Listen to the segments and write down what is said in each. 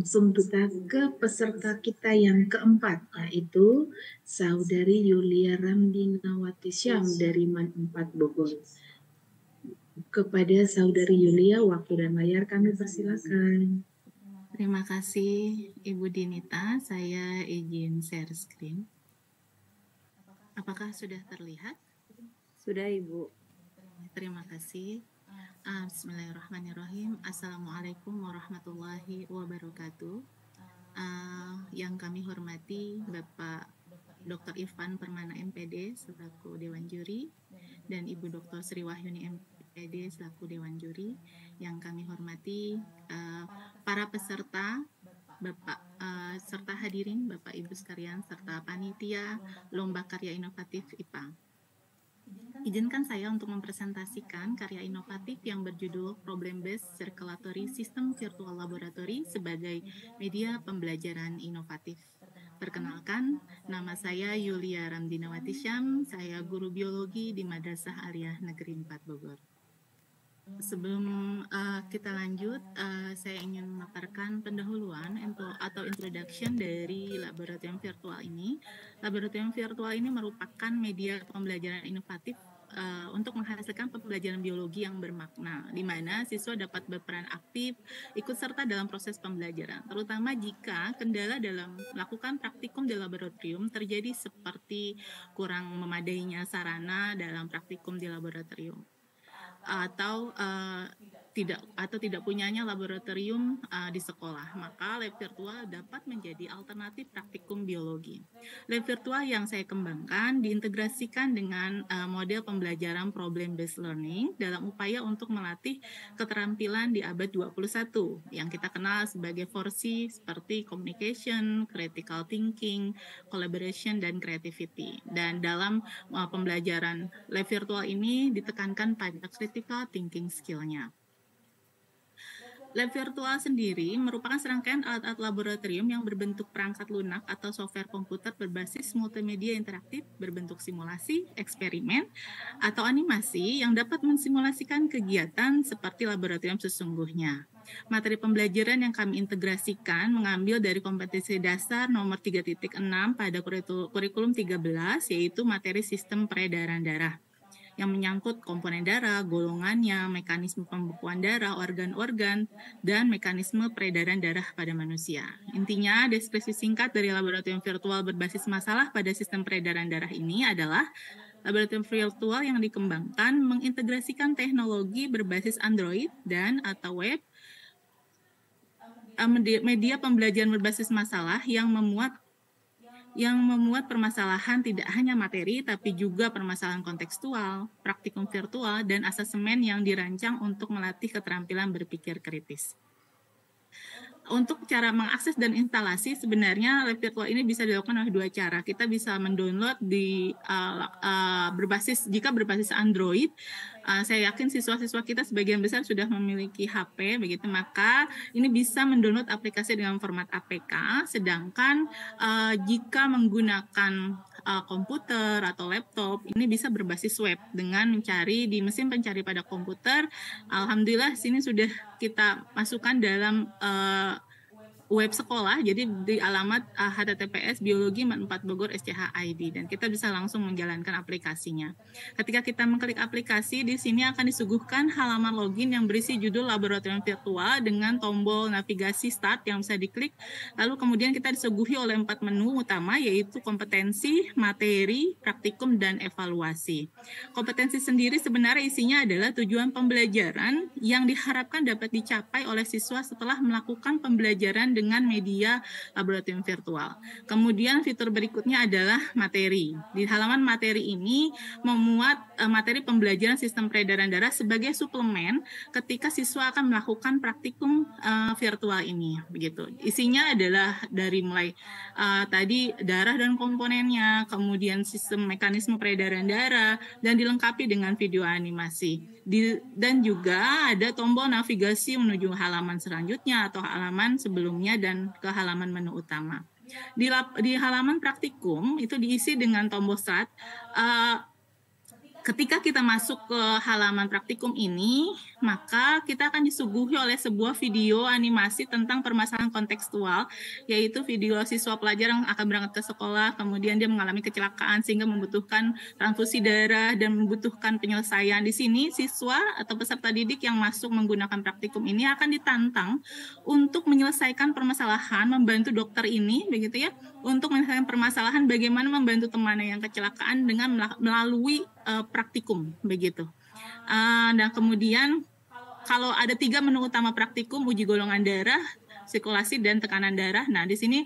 langsung kita ke peserta kita yang keempat, yaitu Saudari Yulia Ramdinawati Syam dari MAN 4 Bogor. Kepada Saudari Yulia, waktu dan layar kami persilakan. Terima kasih Ibu Dinita, saya izin share screen. Apakah sudah terlihat? Sudah Ibu. Terima kasih. Bismillahirrahmanirrahim. Assalamualaikum warahmatullahi wabarakatuh. Yang kami hormati Bapak Dr. Irfan Permana MPD selaku Dewan Juri dan Ibu Dr. Sri Wahyuni MPD selaku Dewan Juri. Yang kami hormati para peserta, Bapak serta hadirin Bapak Ibu sekalian serta panitia Lomba Karya Inovatif IPA. Izinkan saya untuk mempresentasikan karya inovatif yang berjudul Problem Based Circulatory System Virtual Laboratory sebagai media pembelajaran inovatif. Perkenalkan, nama saya Yulia Ramdinawati Syam, saya guru biologi di Madrasah Aliyah Negeri 4 Bogor. Sebelum kita lanjut, saya ingin memaparkan pendahuluan atau introduction dari laboratorium virtual ini. Laboratorium virtual ini merupakan media pembelajaran inovatif untuk menghasilkan pembelajaran biologi yang bermakna, di mana siswa dapat berperan aktif, ikut serta dalam proses pembelajaran, terutama jika kendala dalam melakukan praktikum di laboratorium terjadi seperti kurang memadainya sarana dalam praktikum di laboratorium. Atau tidak punyanya laboratorium di sekolah, maka lab virtual dapat menjadi alternatif praktikum biologi. Lab virtual yang saya kembangkan diintegrasikan dengan model pembelajaran problem based learning dalam upaya untuk melatih keterampilan di abad 21 yang kita kenal sebagai 4C seperti communication, critical thinking, collaboration, dan creativity. Dan dalam pembelajaran lab virtual ini ditekankan pada critical thinking skill-nya. Lab virtual sendiri merupakan serangkaian alat-alat laboratorium yang berbentuk perangkat lunak atau software komputer berbasis multimedia interaktif berbentuk simulasi, eksperimen, atau animasi yang dapat mensimulasikan kegiatan seperti laboratorium sesungguhnya. Materi pembelajaran yang kami integrasikan mengambil dari kompetensi dasar nomor 3.6 pada kurikulum 13, yaitu materi sistem peredaran darah, yang menyangkut komponen darah, golongannya, mekanisme pembekuan darah, organ-organ, dan mekanisme peredaran darah pada manusia. Intinya, deskripsi singkat dari laboratorium virtual berbasis masalah pada sistem peredaran darah ini adalah laboratorium virtual yang dikembangkan mengintegrasikan teknologi berbasis Android dan atau web, media pembelajaran berbasis masalah yang memuat permasalahan tidak hanya materi, tapi juga permasalahan kontekstual, praktikum virtual, dan asesmen yang dirancang untuk melatih keterampilan berpikir kritis. Untuk cara mengakses dan instalasi, sebenarnya lab virtual ini bisa dilakukan oleh dua cara. Kita bisa mendownload jika berbasis Android. Saya yakin siswa-siswa kita sebagian besar sudah memiliki HP, begitu, maka ini bisa mendownload aplikasi dengan format APK. Sedangkan jika menggunakan komputer atau laptop, ini bisa berbasis web dengan mencari di mesin pencari pada komputer. Alhamdulillah sini sudah kita masukkan dalam web sekolah, jadi di alamat https biologi 4 Bogor SCH ID, dan kita bisa langsung menjalankan aplikasinya. Ketika kita mengklik aplikasi, di sini akan disuguhkan halaman login yang berisi judul laboratorium virtual dengan tombol navigasi start yang bisa diklik. Lalu kemudian kita disuguhi oleh 4 menu utama, yaitu kompetensi, materi, praktikum, dan evaluasi. Kompetensi sendiri sebenarnya isinya adalah tujuan pembelajaran yang diharapkan dapat dicapai oleh siswa setelah melakukan pembelajaran dengan media laboratorium virtual. Kemudian fitur berikutnya adalah materi. Di halaman materi ini memuat materi pembelajaran sistem peredaran darah sebagai suplemen ketika siswa akan melakukan praktikum virtual ini. Begitu. Isinya adalah dari mulai tadi darah dan komponennya, kemudian sistem mekanisme peredaran darah, dan dilengkapi dengan video animasi. Dan juga ada tombol navigasi menuju halaman selanjutnya atau halaman sebelumnya dan ke halaman menu utama. Di halaman praktikum itu diisi dengan tombol start. ketika kita masuk ke halaman praktikum ini, maka kita akan disuguhi oleh sebuah video animasi tentang permasalahan kontekstual, yaitu video siswa pelajar yang akan berangkat ke sekolah, kemudian dia mengalami kecelakaan sehingga membutuhkan transfusi darah dan membutuhkan penyelesaian. Di sini siswa atau peserta didik yang masuk menggunakan praktikum ini akan ditantang untuk menyelesaikan permasalahan, membantu dokter ini, begitu ya, untuk menyelesaikan permasalahan bagaimana membantu temannya yang kecelakaan dengan melalui praktikum, begitu. Dan kemudian kalau ada 3 menu utama praktikum, uji golongan darah, sirkulasi, dan tekanan darah. Nah, di sini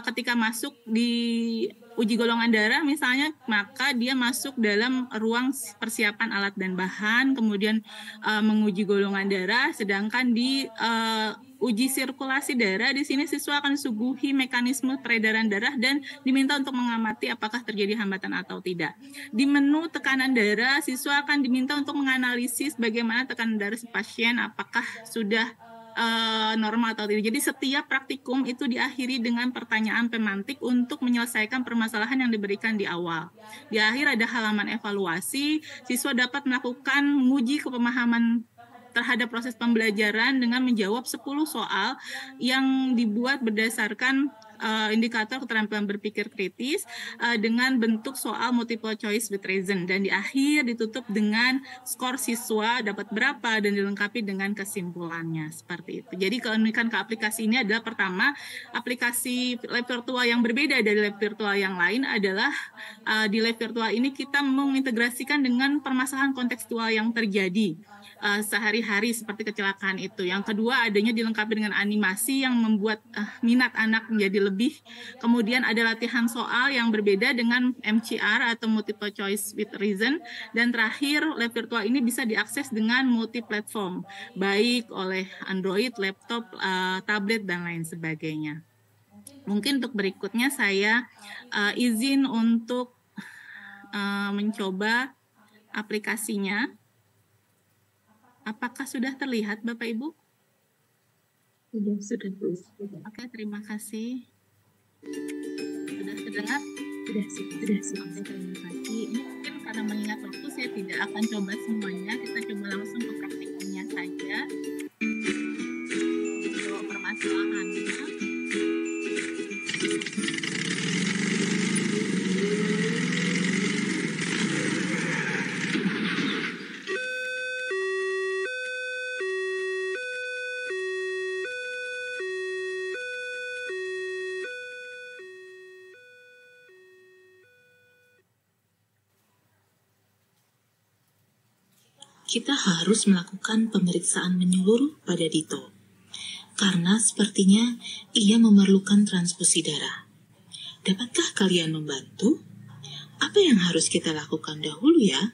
ketika masuk di uji golongan darah misalnya, maka dia masuk dalam ruang persiapan alat dan bahan, kemudian menguji golongan darah, sedangkan di uji sirkulasi darah, di sini siswa akan disuguhi mekanisme peredaran darah dan diminta untuk mengamati apakah terjadi hambatan atau tidak. Di menu tekanan darah, siswa akan diminta untuk menganalisis bagaimana tekanan darah si pasien, apakah sudah normal atau tidak. Jadi setiap praktikum itu diakhiri dengan pertanyaan pemantik untuk menyelesaikan permasalahan yang diberikan di awal. Di akhir ada halaman evaluasi, siswa dapat melakukan menguji kepemahaman terhadap proses pembelajaran dengan menjawab 10 soal yang dibuat berdasarkan indikator keterampilan berpikir kritis dengan bentuk soal multiple choice with reason, dan di akhir ditutup dengan skor siswa dapat berapa dan dilengkapi dengan kesimpulannya, seperti itu. Jadi keunikan ke aplikasi ini adalah, pertama, aplikasi lab virtual yang berbeda dari lab virtual yang lain adalah di lab virtual ini kita mengintegrasikan dengan permasalahan kontekstual yang terjadi sehari-hari seperti kecelakaan itu. Yang kedua, adanya dilengkapi dengan animasi yang membuat minat anak menjadi lebih. Kemudian ada latihan soal yang berbeda dengan MCR atau multiple choice with reason. Dan terakhir, lab virtual ini bisa diakses dengan multi platform, baik oleh Android, laptop, tablet, dan lain sebagainya. Mungkin untuk berikutnya saya izin untuk mencoba aplikasinya. Apakah sudah terlihat, Bapak Ibu? Sudah. Oke, terima kasih. Sudah terdengar? Sudah. Oke, terima kasih. Ini mungkin karena mengingat waktu, saya tidak akan coba semuanya. Kita coba langsung ke praktikumnya saja. Untuk permasalahannya. Kita harus melakukan pemeriksaan menyeluruh pada Dito, karena sepertinya ia memerlukan transfusi darah. Dapatkah kalian membantu? Apa yang harus kita lakukan dahulu ya?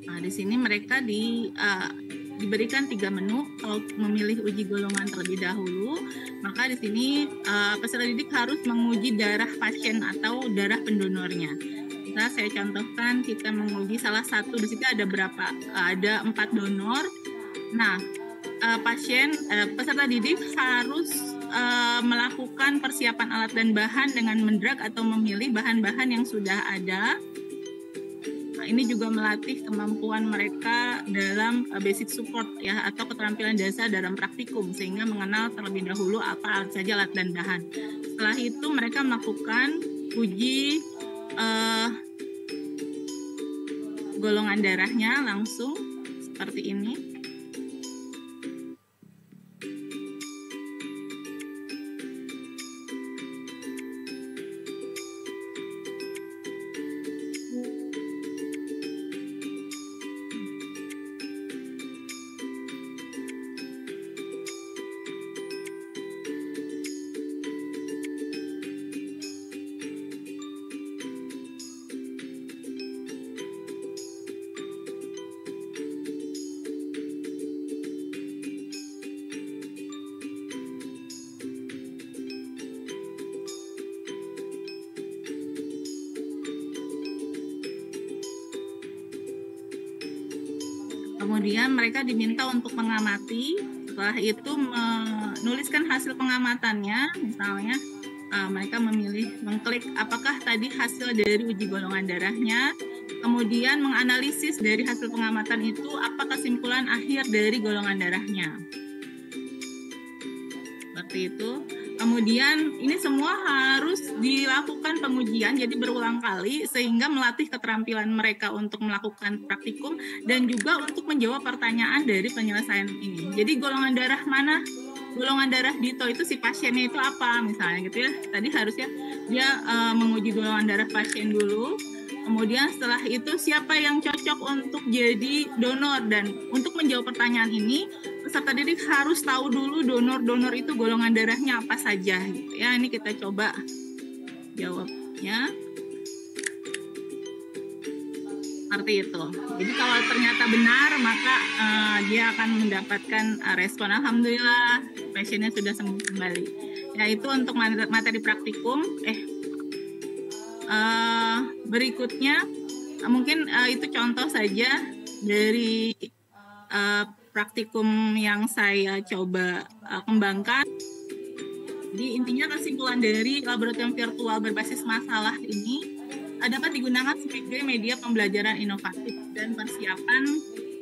Nah, di sini mereka diberikan 3 menu. Kalau memilih uji golongan terlebih dahulu, maka di sini peserta didik harus menguji darah pasien atau darah pendonornya. Nah, saya contohkan kita menguji salah satu, di situ ada berapa? Ada 4 donor. Nah, peserta didik harus melakukan persiapan alat dan bahan dengan mendrag atau memilih bahan-bahan yang sudah ada. Nah, ini juga melatih kemampuan mereka dalam basic support ya, atau keterampilan dasar dalam praktikum, sehingga mengenal terlebih dahulu apa saja alat dan bahan. Setelah itu mereka melakukan uji golongan darahnya langsung seperti ini. Kemudian mereka diminta untuk mengamati, setelah itu menuliskan hasil pengamatannya, misalnya mereka mengklik apakah tadi hasil dari uji golongan darahnya kemudian menganalisis dari hasil pengamatan itu apa kesimpulan akhir dari golongan darahnya. Seperti itu. Kemudian ini semua harus dilakukan pengujian, jadi berulang kali sehingga melatih keterampilan mereka untuk melakukan praktikum dan juga untuk menjawab pertanyaan dari penyelesaian ini. Jadi golongan darah mana? Golongan darah Dito itu si pasiennya itu apa misalnya gitu ya. Tadi harusnya dia menguji golongan darah pasien dulu. Kemudian setelah itu siapa yang cocok untuk jadi donor, dan untuk menjawab pertanyaan ini peserta didik harus tahu dulu donor-donor itu golongan darahnya apa saja gitu ya. Ini kita coba jawabnya. Seperti itu. Jadi kalau ternyata benar maka dia akan mendapatkan respon alhamdulillah pasiennya sudah sembuh kembali. Ya itu untuk materi praktikum. Berikutnya mungkin itu contoh saja dari praktikum yang saya coba kembangkan. Jadi intinya kesimpulan dari laboratorium virtual berbasis masalah ini dapat digunakan sebagai media pembelajaran inovatif dan persiapan.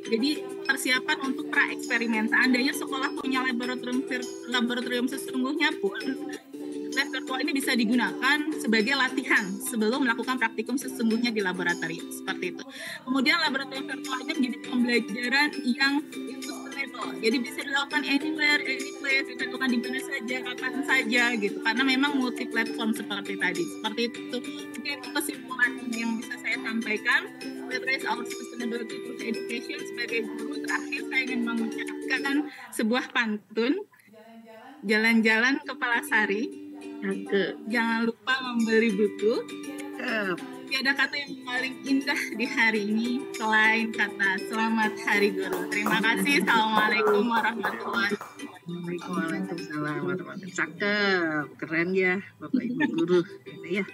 Jadi persiapan untuk pra-eksperimen. Seandainya sekolah punya laboratorium sesungguhnya pun, lab virtual ini bisa digunakan sebagai latihan sebelum melakukan praktikum sesungguhnya di laboratorium. Seperti itu. Kemudian laboratorium virtual ini menjadi pembelajaran yang sustainable. Jadi bisa dilakukan anywhere, any place, bisa dilakukan di mana saja, kapan saja gitu. Karena memang multi platform seperti tadi. Seperti itu. Mungkin kesimpulan yang bisa saya sampaikan. Address our sustainability through education. Sebagai guru terakhir saya ingin mengucapkan sebuah pantun. Jalan-jalan ke Palasari. Jangan lupa membeli buku. Tiada kata yang paling indah di hari ini selain kata selamat Hari Guru. Terima kasih. Assalamualaikum warahmatullahi wabarakatuh. Waalaikumsalam warahmatullahi wabarakatuh. Cakep, keren ya Bapak Ibu guru. Ya.